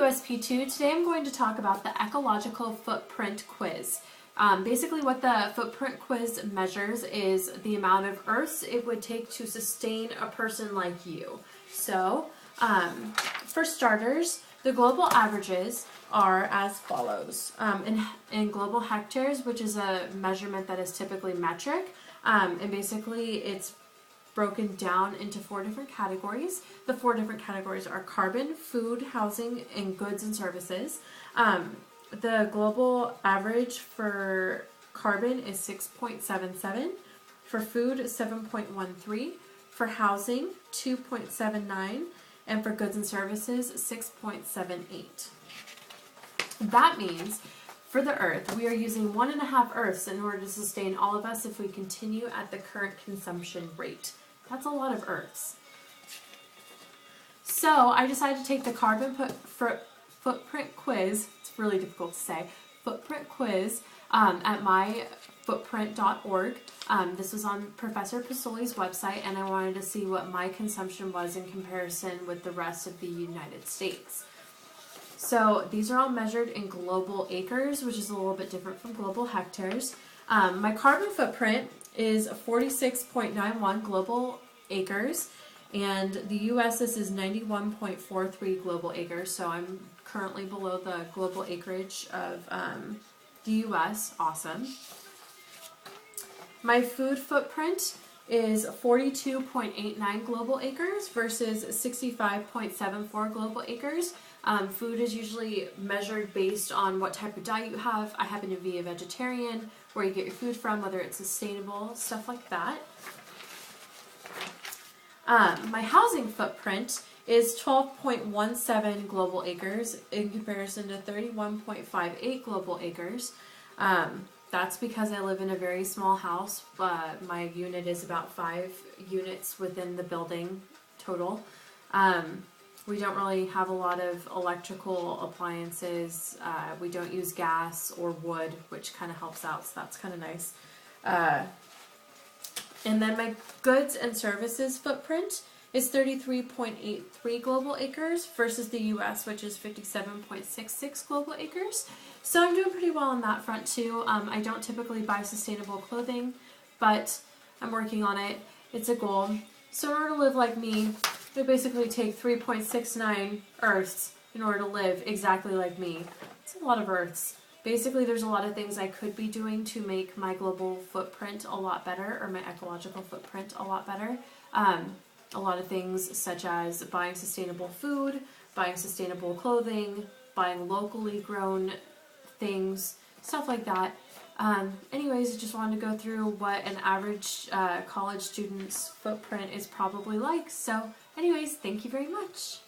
USP2. Today I'm going to talk about the ecological footprint quiz. Basically what the footprint quiz measures is the amount of earths it would take to sustain a person like you. So, for starters, the global averages are as follows. In global hectares, which is a measurement that is typically metric, and basically it's broken down into 4 different categories. The 4 different categories are carbon, food, housing, and goods and services. The global average for carbon is 6.77, for food 7.13, for housing 2.79, and for goods and services 6.78. That means for the Earth, we are using 1.5 Earths in order to sustain all of us if we continue at the current consumption rate. That's a lot of Earths. So I decided to take the carbon footprint quiz, it's really difficult to say, footprint quiz at myfootprint.org. This was on Professor Pasoli's website, and I wanted to see what my consumption was in comparison with the rest of the United States. So these are all measured in global acres, which is a little bit different from global hectares. My carbon footprint is 46.91 global acres, and the US, this is 91.43 global acres, so I'm currently below the global acreage of the US. Awesome. My food footprint is 42.89 global acres versus 65.74 global acres. Food is usually measured based on what type of diet you have. I happen to be a vegetarian, where you get your food from, whether it's sustainable, stuff like that. My housing footprint is 12.17 global acres in comparison to 31.58 global acres. That's because I live in a very small house. My unit is about 5 units within the building total. We don't really have a lot of electrical appliances. We don't use gas or wood, which kind of helps out, so that's kind of nice. And then my goods and services footprint is 33.83 global acres versus the US, which is 57.66 global acres. So I'm doing pretty well on that front too. I don't typically buy sustainable clothing, but I'm working on it. It's a goal. So in order to live like me, it basically take 3.69 Earths in order to live exactly like me. It's a lot of Earths. Basically, there's a lot of things I could be doing to make my global footprint a lot better, or my ecological footprint a lot better. A lot of things such as buying sustainable food, buying sustainable clothing, buying locally grown things, stuff like that. Anyways, I just wanted to go through what an average college student's footprint is probably like. So anyways, thank you very much.